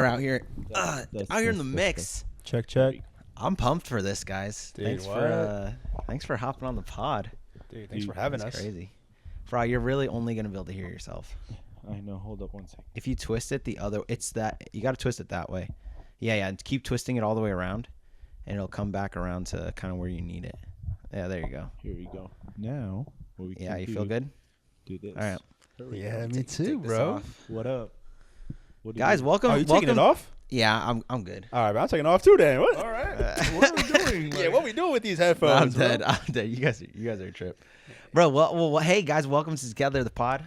We're out here, out here in the mix. Check. I'm pumped for this, guys. Dude, Thanks for hopping on the pod. Dude, thanks for having That's us. crazy. Farah, you're really only gonna be able to hear yourself. I know. Hold up 1 second. If you twist it you got to twist it that way. Yeah, and keep twisting it all the way around, and it'll come back around to kind of where you need it. Yeah, there you go. Here we go. Now, what we Yeah, can you do, feel good? do this. All right. Yeah, me Take too, this bro. off. What up? What do Guys, you- welcome. Oh, you welcome. taking it off? Yeah, I'm good. All right, but I'm taking it off too then. What? All right. What are we doing? Yeah, what we doing with these I'm headphones? dead. Bro? I'm dead. You guys are a trip, bro. Well, hey guys, welcome to Together the Pod.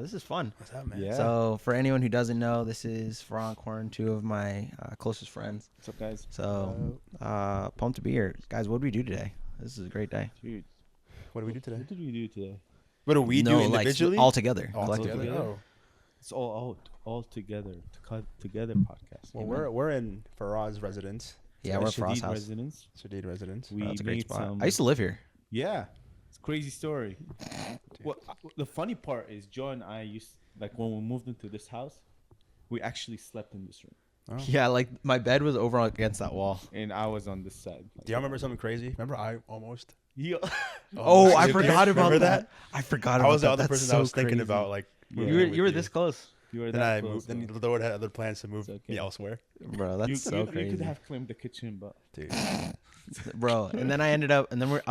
This is fun. What's up, man? Yeah. So for anyone who doesn't know, this is Farah and Corn, two of my closest friends. What's up, guys? So pumped to be here, guys. What did we do today? This is a great day. Dude, What do we do today? what did we do today? What do we do like individually? all together, All collectively. together? Oh. It's all together. Together podcast. Well, you know? we're in Farah's residence. Yeah, we're at Farah's Shadid house. residence. Shadid residence. We That's a great made spot. some. I used to live here. Yeah, it's a crazy story. Well, the funny part is Joe and I when we moved into this house, we actually slept in this room, Oh. Yeah, like my bed was over against that wall. and I was on this side. Do y'all remember something crazy? Remember I almost? Yeah. Oh, I you forgot about remember that. I forgot about I was the that. other That's person so I was thinking crazy. about. Like, Yeah. moving You were with this close, You were Then that I close, moved. Then though. the Lord had other plans to move It's okay. me elsewhere. bro. That's so you crazy, could have claimed the kitchen, but Dude. bro. And then I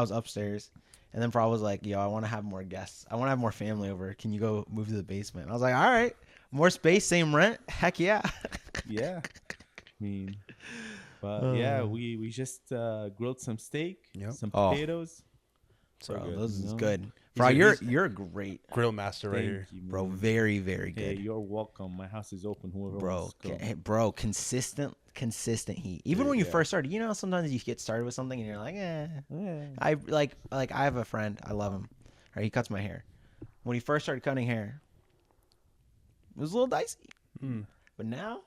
was upstairs, and then Farah was like, "Yo, I want to have more guests. I want to have more family over. Can you go move to the basement?" I was like, "All right, more space, same rent. Heck yeah." yeah, I mean, but yeah, we just grilled some steak, Yep. some Oh. potatoes. So Bro, good. this is No. good. He's Farah, a- you're great, Grill master right Thank here. you, bro. man. Very, very Hey, good, you're welcome. My house is open. Whoever bro. wants to come. Hey, bro, consistent heat. Even Dude, when you yeah. first started, sometimes you get started with something and you're like, eh. Yeah. I I have a friend. I love him. Right, he cuts my hair. When he first started cutting hair, it was a little dicey. Mm. But now,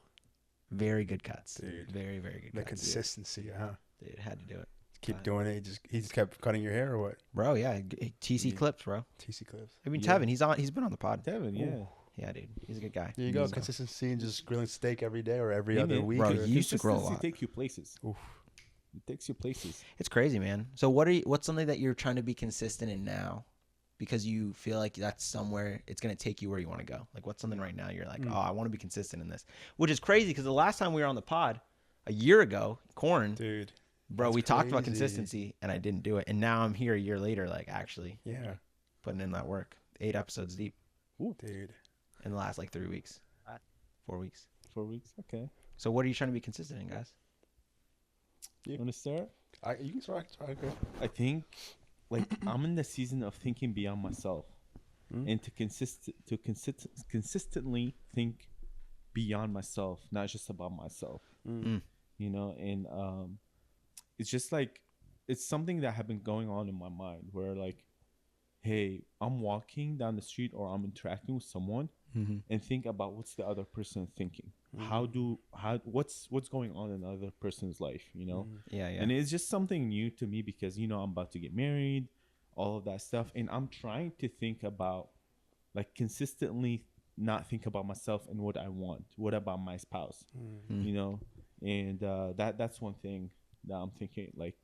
very good cuts. Dude. Very, very good The cuts. consistency, huh? Dude, had to do it. Keep doing it. He just kept cutting your hair or what? Bro, yeah. TC Yeah. clips, bro. TC clips. I mean, Yeah. Tevin, he's been on the pod. Devin, yeah. Yeah, dude. He's a good guy. There you go. So- Consistency and just grilling steak every day or every Yeah, other man. week. Bro, or- you used to grill a Consistency lot. Take you places. Oof. It takes you places. It's crazy, man. So what's something that you're trying to be consistent in now? Because you feel like that's somewhere it's going to take you where you want to go. Like what's something right now you're like, oh, I want to be consistent in this. Which is crazy because the last time we were on the pod, a year ago, Corn, Dude. bro, that's we talked about crazy. consistency and I didn't do it. And now I'm here a year later, like actually Yeah. putting in that work. 8 episodes deep Dude. in the last like 3 weeks, 4 weeks. 4 weeks. Okay. So what are you trying to be consistent in, guys? You want to start? You can try. Okay. I think, like, I'm in the season of thinking beyond myself, and to consistently think beyond myself, not just about myself. Mm. You know, and it's just like it's something that had been going on in my mind where like, hey, I'm walking down the street or I'm interacting with someone and think about what's the other person thinking. What's going on in the other person's life, you know? Yeah, yeah. And it's just something new to me because, you know, I'm about to get married, all of that stuff. And I'm trying to think about, like, consistently not think about myself and what I want. What about my spouse, you know? And that's one thing that I'm thinking, like,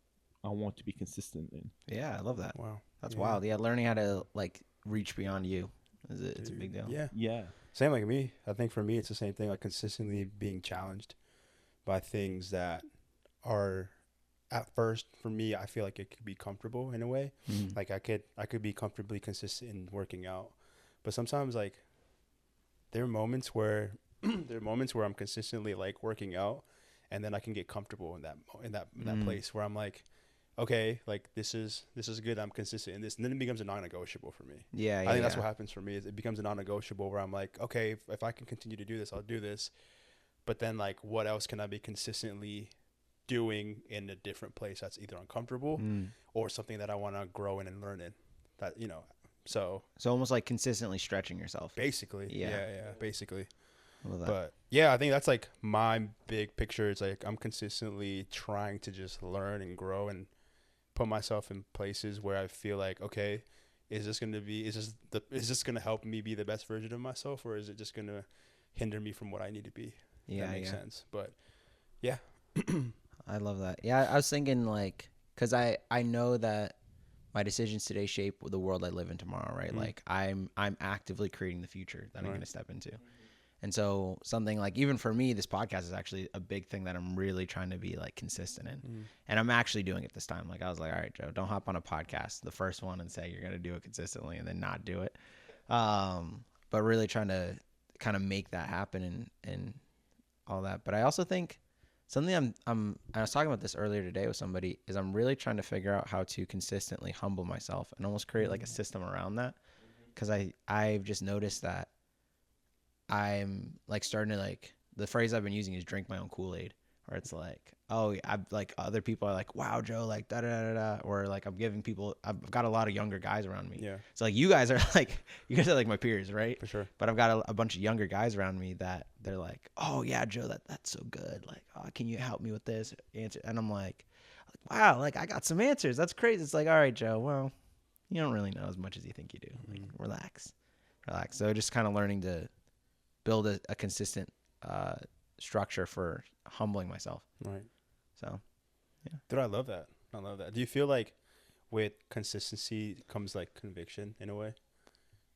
I want to be consistent in. Yeah, I love that. Wow. That's Yeah. wild. Yeah, learning how to like reach beyond you it's a big deal. Yeah. Yeah. Same like me. I think for me, it's the same thing. Like consistently being challenged by things that are, at first, for me, I feel like it could be comfortable in a way. Mhm. Like I could be comfortably consistent in working out, but sometimes like there are moments where I'm consistently like working out, and then I can get comfortable in that place where I'm like, okay, like this is good. I'm consistent in this, and then it becomes a non-negotiable for me. Yeah, I think that's what happens for me. Is it becomes a non-negotiable where I'm like, okay, if I can continue to do this, I'll do this. But then like, what else can I be consistently doing in a different place that's either uncomfortable or something that I want to grow in and learn in? That, you know, so almost like consistently stretching yourself. basically, Yeah. yeah, basically. I love that. But yeah, I think that's like my big picture. It's like I'm consistently trying to just learn and grow and put myself in places where I feel like, okay, is this going to help me be the best version of myself, or is it just going to hinder me from what I need to be? Yeah, that makes yeah. sense. But yeah, I love that. Yeah, I was thinking like, cause I know that my decisions today shape the world I live in tomorrow, right? Like I'm actively creating the future that I'm Right. going to step into. And so something like, even for me, this podcast is actually a big thing that I'm really trying to be like consistent in. And I'm actually doing it this time. Like I was like, all right, Joe, don't hop on a podcast, the first one, and say you're going to do it consistently and then not do it. But really trying to kind of make that happen and all that. But I also think something I was talking about this earlier today with somebody is I'm really trying to figure out how to consistently humble myself and almost create like a system around that. Cause I've just noticed that I'm like starting to like, the phrase I've been using is drink my own Kool-Aid, where it's like, oh, I've like other people are like, wow, Joe, like da da da da, or like I'm giving people, I've got a lot of younger guys around me. Yeah. So like you guys are like my peers, right? For sure. But I've got a bunch of younger guys around me that they're like, oh yeah, Joe, that's so good. Like, oh, can you help me with this answer? And I'm like, wow, like I got some answers. That's crazy. It's like, all right, Joe, well, you don't really know as much as you think you do. Like, relax. So just kind of learning to build a consistent structure for humbling myself. Right. So, yeah. Dude, I love that. I love that. Do you feel like with consistency comes like conviction in a way?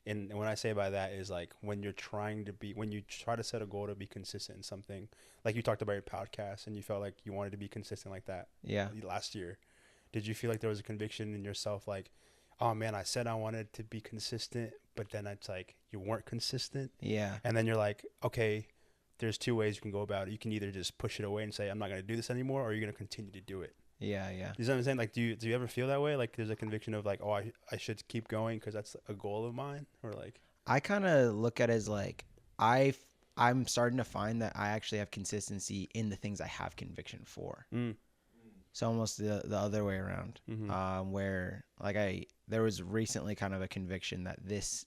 And when I say by that is like when you try to set a goal to be consistent in something, like you talked about your podcast and you felt like you wanted to be consistent like that. Yeah. Last year, did you feel like there was a conviction in yourself like, oh man, I said I wanted to be consistent, but then it's like you weren't consistent. Yeah. And then you're like, okay, there's two ways you can go about it. You can either just push it away and say, I'm not going to do this anymore, or you're going to continue to do it. Yeah. Yeah. You know what I'm saying? Like, do you ever feel that way? Like there's a conviction of like, oh, I should keep going because that's a goal of mine, or like. I kind of look at it as like, I'm starting to find that I actually have consistency in the things I have conviction for. So almost the other way around, where like there was recently kind of a conviction that this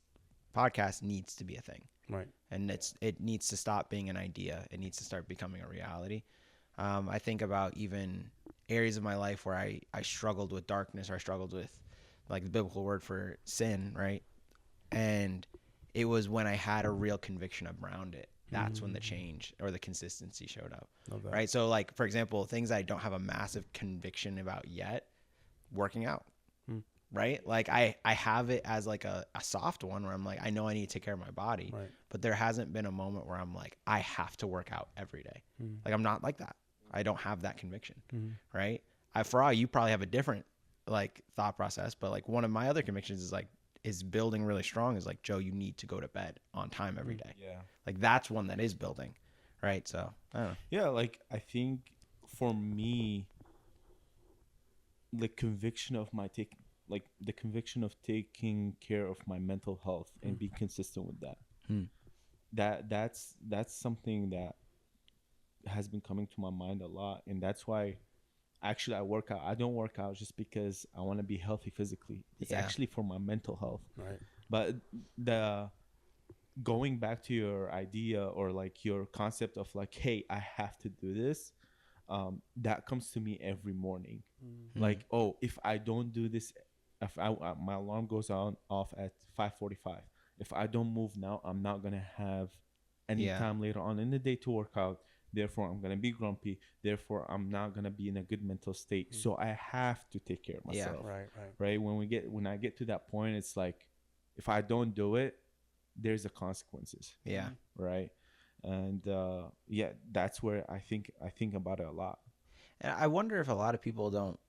podcast needs to be a thing, Right? And it needs to stop being an idea. It needs to start becoming a reality. I think about even areas of my life where I struggled with darkness, or I struggled with like the biblical word for sin, right? And it was when I had a real conviction around it. That's when the change or the consistency showed up. Right. So like, for example, things I don't have a massive conviction about yet, working out. Right. Like I have it as like a soft one where I'm like, I know I need to take care of my body, Right. but there hasn't been a moment where I'm like, I have to work out every day. Like I'm not like that. I don't have that conviction. Right. Farah, you probably have a different like thought process, but like one of my other convictions is building really strong is like, Joe, you need to go to bed on time every day. Yeah. Like that's one that is building. Right. So I don't know. Yeah, like I think for me, the conviction of taking care of my mental health and be consistent with that. That's something that has been coming to my mind a lot, and that's why actually I work out. I don't work out just because I want to be healthy physically. It's actually for my mental health. Right. But the going back to your idea or like your concept of like, hey, I have to do this, that comes to me every morning. Like, oh, if I don't do this, if my alarm goes off at 5:45, if I don't move now, I'm not gonna have any time later on in the day to work out. Therefore, I'm gonna be grumpy. Therefore, I'm not gonna be in a good mental state. So I have to take care of myself. Right. When I get to that point, it's like, if I don't do it, there's the consequences. Yeah. Right. And that's where I think about it a lot. And I wonder if a lot of people don't,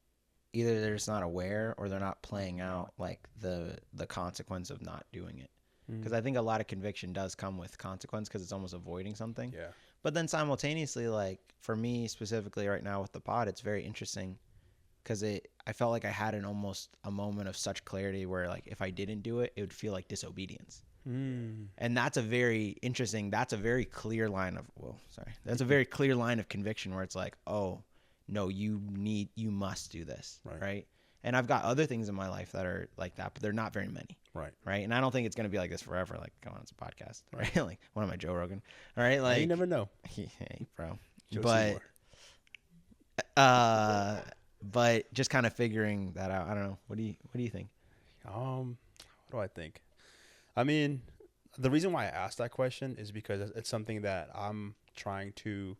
either they're just not aware or they're not playing out like the consequence of not doing it. Because I think a lot of conviction does come with consequence because it's almost avoiding something. Yeah. But then simultaneously, like for me specifically right now with the pod, it's very interesting because I felt like I had almost a moment of such clarity where like if I didn't do it, it would feel like disobedience. And that's a very interesting, that's a very clear line of, that's a very clear line of conviction where it's like, oh, no, you must do this. Right. And I've got other things in my life that are like that, but they're not very many. Right. And I don't think it's going to be like this forever. Like, come on, it's a podcast. Right. Like, what am I, Joe Rogan? All right. Like, you never know. Hey, bro. Joe But just kind of figuring that out. I don't know. What do you think? What do I think? I mean, the reason why I asked that question is because it's something that I'm trying to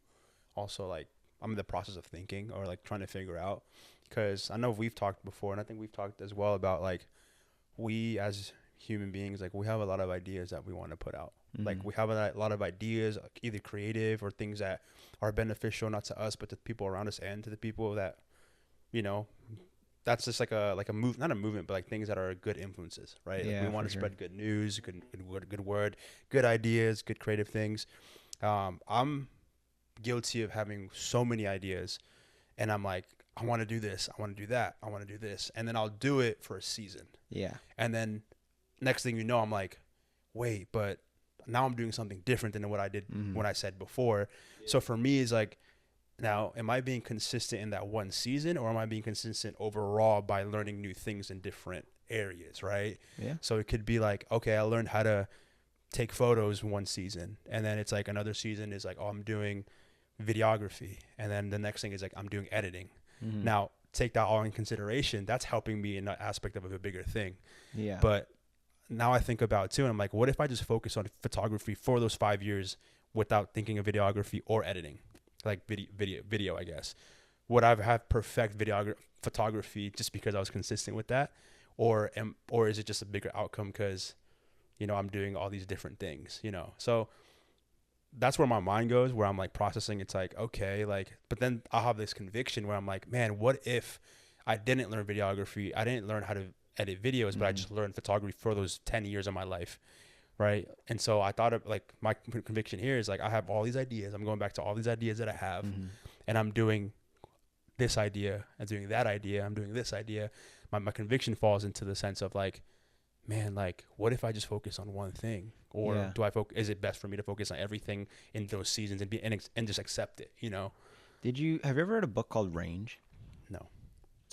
also like, I'm in the process of thinking or like trying to figure out, because I know we've talked before, and I think we've talked as well about like, we as human beings, like we have a lot of ideas that we want to put out. Like we have a lot of ideas, like, either creative or things that are beneficial, not to us, but to people around us and to the people that, you know, that's just like a move, not a movement, but like things that are good influences, right? Like Yeah, we want for to sure. spread good news, good word, good ideas, good creative things. I'm guilty of having so many ideas, and I'm like, I want to do this, I want to do that, I want to do this, and then I'll do it for a season, Yeah. and then next thing you know, I'm like, wait, but now I'm doing something different than what I did when I said before. So for me, it's like, now, am I being consistent in that one season, or am I being consistent overall by learning new things in different areas, right? Yeah. So it could be like, okay, I learned how to take photos one season, and then it's like another season is like, oh, I'm doing videography, and then the next thing is like, I'm doing editing. Now, take that all in consideration. That's helping me in that aspect of a bigger thing. Yeah. But now I think about it too, and I'm like, what if I just focus on photography for those 5 years without thinking of videography or editing? Like video, I guess. Would I have perfect photography just because I was consistent with that, or is it just a bigger outcome because, you know, I'm doing all these different things, you know? So that's where my mind goes, where I'm like processing. It's like, okay, like, but then I'll have this conviction where I'm like, man, what if I didn't learn videography? I didn't learn how to edit videos, but I just learned photography for those 10 years of my life. Right. And so I thought of like, my conviction here is like, I have all these ideas. I'm going back to all these ideas that I have, and I'm doing this idea and doing that idea. I'm doing this idea. My conviction falls into the sense of like, man, like, what if I just focus on one thing? Or do I focus? Is it best for me to focus on everything in those seasons and just accept it? You know? Have you ever read a book called Range? No.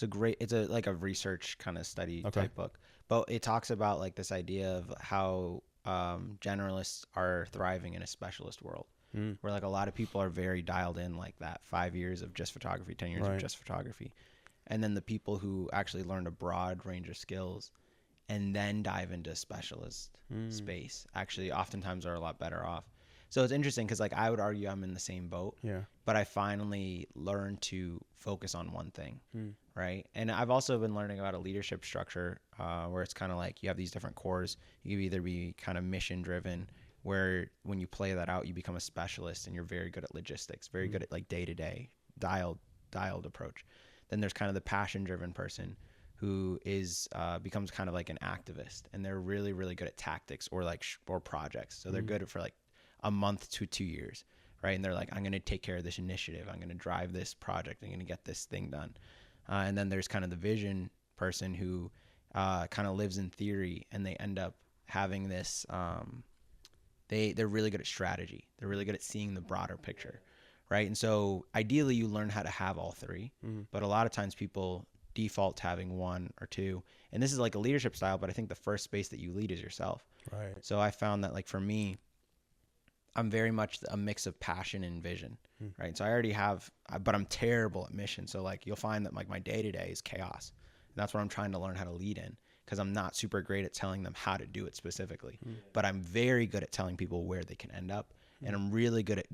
It's like a research kind of study Okay. type book, but it talks about like this idea of how generalists are thriving in a specialist world, where like a lot of people are very dialed in, like that 5 years of just photography, 10 years of just photography, and then the people who actually learned a broad range of skills and then dive into specialist space actually oftentimes are a lot better off. So it's interesting because like I would argue I'm in the same boat, but I finally learned to focus on one thing, right? And I've also been learning about a leadership structure where it's kind of like you have these different cores. You can either be kind of mission driven, where when you play that out, you become a specialist and you're very good at logistics, very good at like day to day dialed approach. Then there's kind of the passion driven person who is becomes kind of like an activist, and they're really really good at tactics or like or projects. So they're good for like a month to 2 years, right? And they're like, I'm going to take care of this initiative. I'm going to drive this project. I'm going to get this thing done. And then there's kind of the vision person who kind of lives in theory, and they end up having this. They're really good at strategy. They're really good at seeing the broader picture, right? And so ideally, you learn how to have all three. But a lot of times, people default to having one or two. And this is like a leadership style, but I think the first space that you lead is yourself. Right. So I found that like for me, I'm very much a mix of passion and vision, right? So I already have, but I'm terrible at mission. So like you'll find that like my day to day is chaos. And that's what I'm trying to learn how to lead in, because I'm not super great at telling them how to do it specifically, but I'm very good at telling people where they can end up. And I'm really good at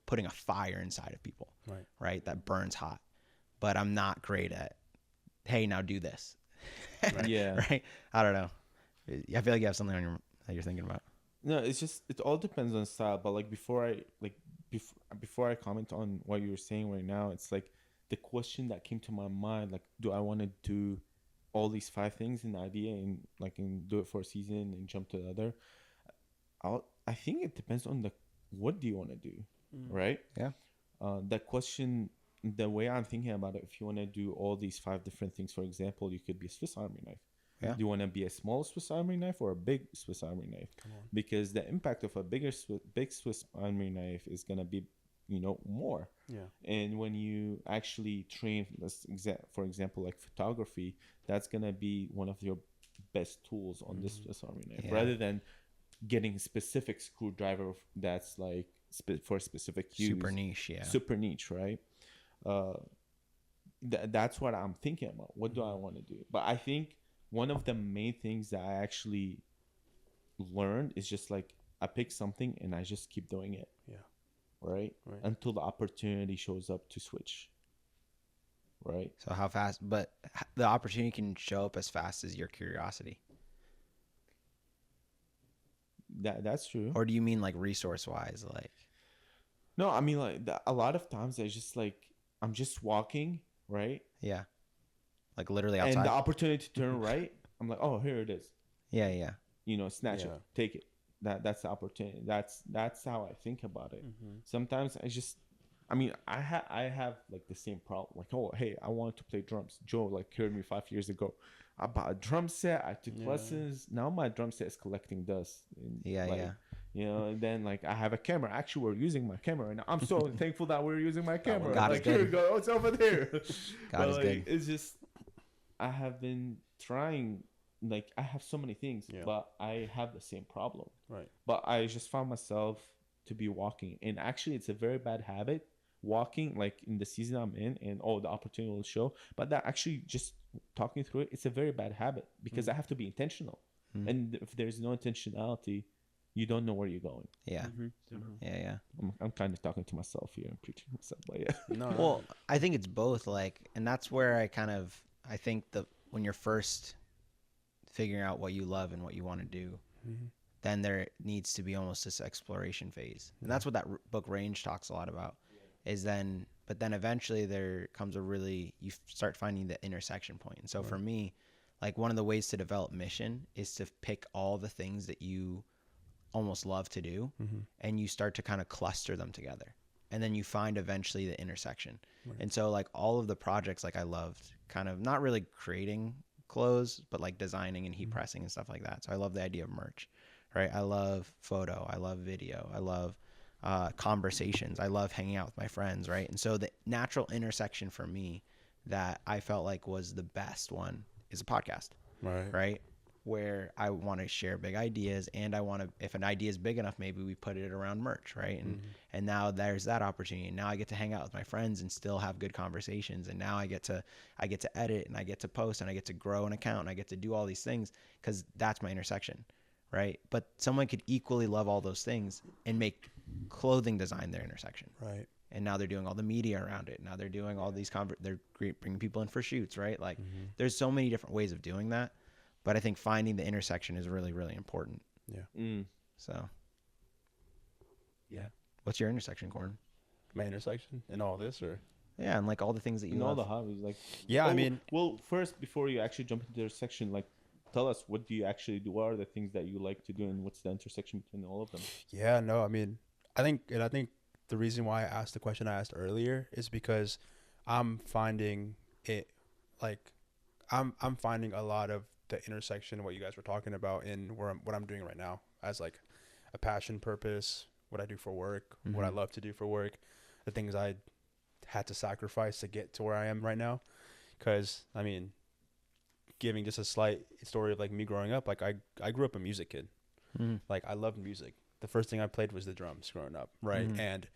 putting a fire inside of people, right? That burns hot. But I'm not great at, hey, now do this. Yeah. Right? I don't know. I feel like you have something on your that you're thinking about. No, it's just it all depends on style. But like before I comment on what you're saying right now, it's like the question that came to my mind, like, do I want to do all these 5 things in the idea and do it for a season and jump to the other? I think it depends on what do you want to do, right? Yeah. That question, the way I'm thinking about it, if you want to do all these 5 different things, for example, you could be a Swiss Army knife. Yeah. Do you want to be a small Swiss Army knife or a big Swiss Army knife? Because the impact of a big Swiss Army knife is going to be, more. Yeah. And when you actually train, for example, like photography, that's going to be one of your best tools on this Swiss Army knife, rather than getting a specific screwdriver that's like for specific use. Super niche, Super niche, right? That's what I'm thinking about. What do I want to do? But I think one of the main things that I actually learned is just like I pick something and I just keep doing it. Yeah. right? Right. Until the opportunity shows up to switch, right? So how fast? But the opportunity can show up as fast as your curiosity. That's true. Or do you mean like resource wise? Like, No, I mean like a lot of times I just like I'm just walking, right? yeah, like literally And the outside. opportunity to turn right, I'm like, oh, here it is. Yeah, yeah. You know, snatch Yeah. it, take it. That's the opportunity. That's how I think about it. Sometimes I mean, I have like the same problem. Like, oh, hey, I wanted to play drums. Joe like heard me 5 years ago. I bought a drum set. I took lessons. Now my drum set is collecting dust. And, Yeah, like, yeah. You know, and then like I have a camera. Actually, we're using my camera, and I'm so thankful that we're using my camera. God is Like, here we good. go. Oh, it's over there. God is like, good. It's just I have been trying. Like I have so many things, but I have the same problem. Right. But I just found myself to be walking, and actually, it's a very bad habit. Walking, like in the season I'm in, and the opportunity will show. But that actually, just talking through it, it's a very bad habit because I have to be intentional. And if there's no intentionality, you don't know where you're going. Yeah. Yeah, yeah. I'm kind of talking to myself here and preaching to myself, but yeah. No. Well, I think it's both, like, and that's where I think when you're first figuring out what you love and what you want to do, then there needs to be almost this exploration phase. And that's what that book Range talks a lot about, but then eventually there comes you start finding the intersection point. And so for me, like one of the ways to develop mission is to pick all the things that you almost love to do, and you start to kind of cluster them together, and then you find eventually the intersection. And so like all of the projects, like I loved kind of not really creating clothes, but like designing and heat pressing and stuff like that. So I love the idea of merch, right? I love photo, I love video, I love conversations, I love hanging out with my friends, right? And so the natural intersection for me that I felt like was the best one is a podcast, right? Where I want to share big ideas, and I want to, if an idea is big enough, maybe we put it around merch, right? And now there's that opportunity. And now I get to hang out with my friends and still have good conversations. And now I get to edit, and I get to post, and I get to grow an account, and I get to do all these things because that's my intersection, right? But someone could equally love all those things and make clothing design their intersection, Right. and now they're doing all the media around it. Now they're doing all these they're bringing people in for shoots, right? Like there's so many different ways of doing that. But I think finding the intersection is really, really important. Yeah. So, Yeah. what's your intersection, Corn? My intersection in all this, or Yeah, and like all the things that you You know love. the hobbies, like I mean, well, first before you actually jump into their section, like tell us what do you actually do? What are the things that you like to do, and what's the intersection between all of them? yeah, no, I mean, I think the reason why I asked the question I asked earlier is because I'm finding it, like, I'm finding a lot of the intersection of what you guys were talking about in what I'm doing right now as like a passion, purpose, what I do for work, what I love to do for work, the things I had to sacrifice to get to where I am right now. Because I mean, giving just a slight story of like me growing up, like I grew up a music kid. Like I loved music. The first thing I played was the drums growing up, right? And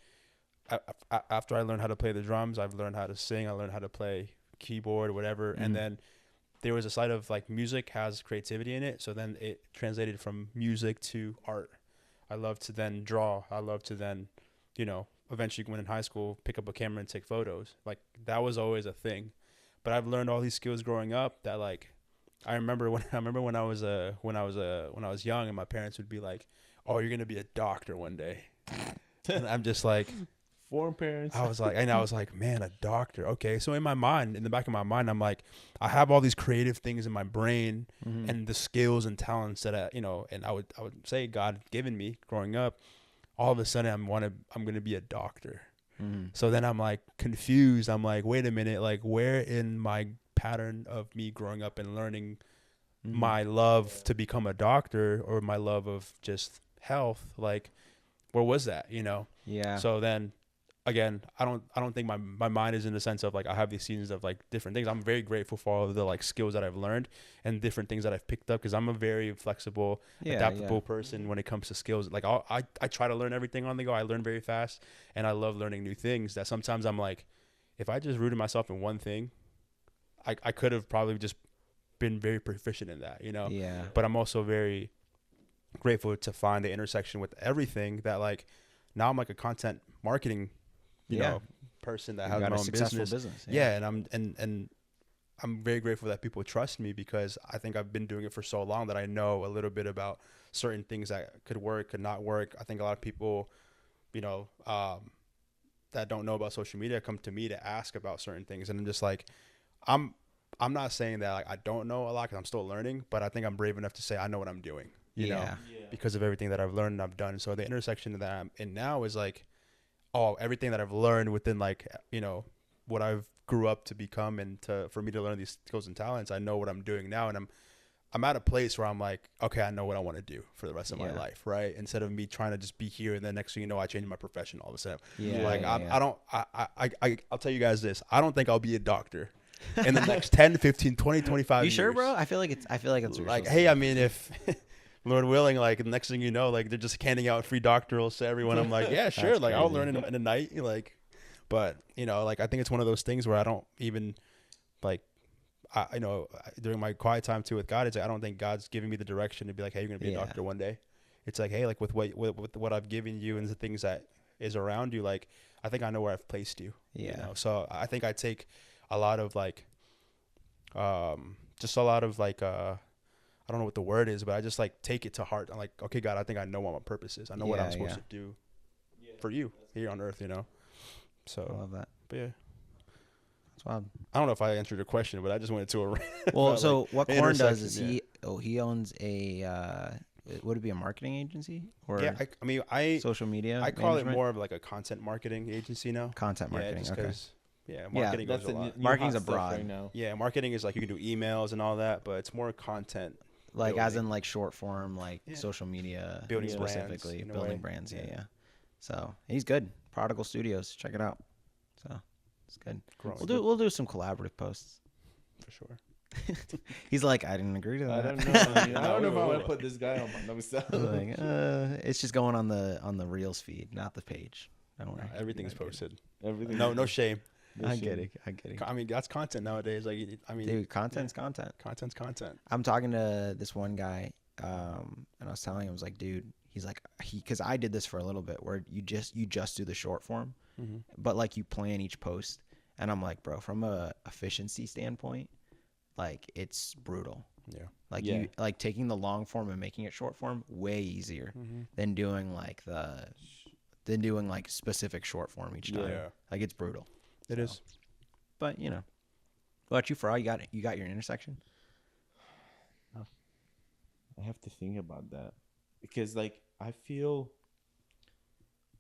after I learned how to play the drums, I've learned how to sing. I learned how to play keyboard, whatever, and then there was a side of like music has creativity in it. So then it translated from music to art. I love to then draw. I love to then, eventually when in high school, pick up a camera and take photos. Like that was always a thing. But I've learned all these skills growing up that like, I remember when I was young and my parents would be like, "Oh, you're going to be a doctor one day." And I'm just like, Foreign parents. I was like, man, a doctor. Okay. So in the back of my mind, I'm like, I have all these creative things in my brain and the skills and talents that and I would say God given me growing up. All of a sudden I'm going to be a doctor. So then I'm like confused. I'm like, wait a minute, like where in my pattern of me growing up and learning my love to become a doctor or my love of just health, like where was that, Yeah. So then again, I don't think my mind is in the sense of like I have these seasons of like different things. I'm very grateful for all of the like skills that I've learned and different things that I've picked up because I'm a very flexible, adaptable person when it comes to skills. Like I try to learn everything on the go. I learn very fast and I love learning new things that sometimes I'm like, if I just rooted myself in one thing, I could have probably just been very proficient in that, Yeah. But I'm also very grateful to find the intersection with everything that like, now I'm like a content marketing, you know, person that has got my a own successful business. Yeah. And I'm very grateful that people trust me, because I think I've been doing it for so long that I know a little bit about certain things that could work, could not work. I think a lot of people, you know, that don't know about social media come to me to ask about certain things, and I'm just like, I'm not saying that like I don't know a lot, because I'm still learning, but I think I'm brave enough to say I know what I'm doing, you know, because of everything that I've learned and I've done. So the intersection that I'm in now is like, oh, everything that I've learned within, like, you know, what I've grew up to become, and for me to learn these skills and talents, I know what I'm doing now, and I'm at a place where I'm like, okay, I know what I want to do for the rest of my life, right? Instead of me trying to just be here, and then next thing you know, I change my profession all of a sudden. I'll tell you guys this. I don't think I'll be a doctor in the next 10, 15, 20, 25 years. You sure, bro? I feel like it's like, hey, I mean, if Lord willing, like, the next thing you know, like, they're just handing out free doctorals to everyone. I'm like, yeah, sure. Like, I'll learn in a night. Like, but, you know, like, I think it's one of those things where I don't even, like, you know, during my quiet time too with God, it's like, I don't think God's giving me the direction to be like, hey, you're going to be a doctor one day. It's like, hey, like, with what I've given you and the things that is around you, like, I think I know where I've placed you. You know? So I think I take a lot of, like, just a lot of, like, I don't know what the word is, but I just, like, take it to heart. I'm like, okay, God, I think I know what my purpose is. I know what I'm supposed to do for you here on earth, you know? So I love that. But yeah. That's wild. I don't know if I answered your question, but I just went to a well, so like, what Corn does is he owns a would it be a marketing agency or I mean social media? I call it more of like a content marketing agency now. Content marketing, marketing goes a lot. Marketing's abroad right now. Yeah, marketing is like you can do emails and all that, but it's more content. Like building. As in like short form, like social media building specifically, brands, building brands. Yeah. So he's good. Prodigal Studios, check it out. So it's good. We'll do some collaborative posts for sure. He's like, I didn't agree to that. I don't know. I don't know if I want to put this guy on my stuff. Like, it's just going on the Reels feed, not the page. Don't worry. Everything's posted. Everything. No shame. I'm kidding. I mean, that's content nowadays. Like, I mean, dude, content's content. Content's content. I'm talking to this one guy, and I was telling him, I was like, dude, he's like, because I did this for a little bit, where you just do the short form, but like you plan each post, and I'm like, bro, from a efficiency standpoint, like it's brutal. Yeah. Like you like taking the long form and making it short form way easier than doing like specific short form each time. Yeah. Like it's brutal. It is. But you know, what about you, Farah? You got your intersection? I have to think about that because like I feel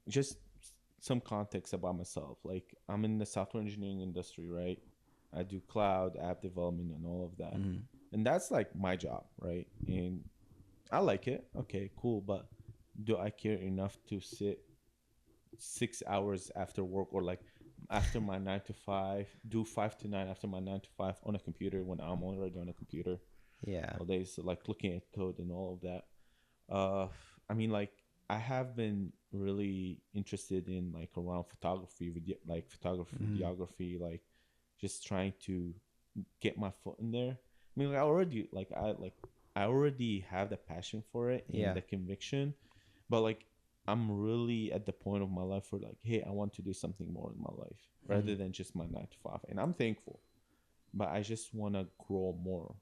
just some context about myself. Like I'm in the software engineering industry, right? I do cloud app development and all of that. And that's like my job, right? And I like it. Okay, cool. But do I care enough to sit 6 hours after work or like after my 9 to 5, do 5 to 9 after my 9 to 5 on a computer when I'm already on a computer? Yeah. All days, so like looking at code and all of that. I mean, like I have been really interested in like around photography, videography, like just trying to get my foot in there. I mean, like I already have the passion for it and the conviction, but like I'm really at the point of my life where like, hey, I want to do something more in my life rather than just my 9 to 5. And I'm thankful, but I just want to grow more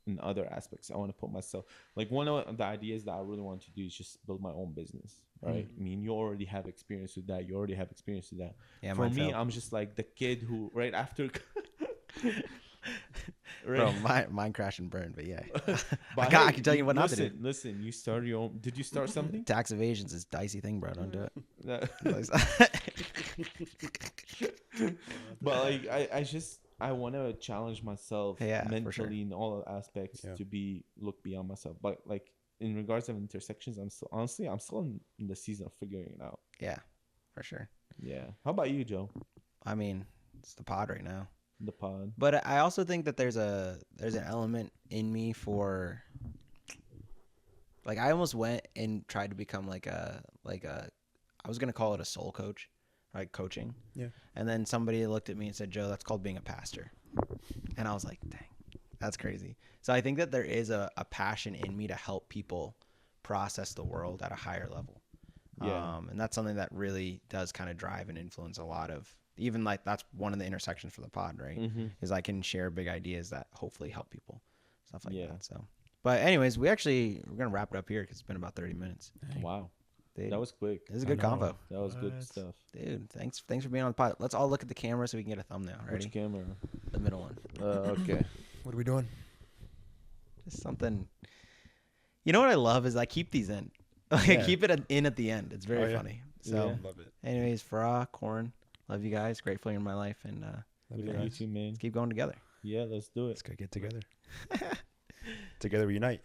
in other aspects. I want to put myself, like one of the ideas that I really want to do is just build my own business, right? I mean, you already have experience with that. Yeah, for me, I'm just like the kid who right after Bro, mine crash and burn, but yeah. But I can tell you what not to do. Listen, you start your own. Did you start something? Tax evasion's a dicey thing, bro. Don't do it. But like I want to challenge myself mentally in all aspects to look beyond myself. But like in regards of intersections, I'm still in the season of figuring it out. Yeah, for sure. Yeah. How about you, Joe? I mean, it's the pod right now. The pod. But I also think that there's an element in me for like I almost went and tried to become like a I was gonna call it a soul coach, like coaching. Yeah. And then somebody looked at me and said, Joe, that's called being a pastor. And I was like, dang, that's crazy. So I think that there is a passion in me to help people process the world at a higher level. Yeah. And that's something that really does kind of drive and influence a lot of, even like that's one of the intersections for the pod, right? Mm-hmm. Is I can share big ideas that hopefully help people, stuff like Yeah. that. So, but anyways, we're gonna wrap it up here because it's been about 30 minutes. Wow. Dude, That was quick. this is a good convo, That was good What? stuff. dude. Thanks for being on the pod. Let's all look at the camera so we can get a thumbnail. Ready? Which camera? The middle one. Okay. What are we doing? Just something. You know what I love is I keep these in. Like I Yeah. keep it in at the end. It's very Oh, yeah. funny. So, Yeah. Love it. anyways, Farah, Corn, love you guys. Grateful you're in my life, and Love We you love you guys. too, man. let's keep going together. Yeah, let's do it. Let's go get together. Together we unite.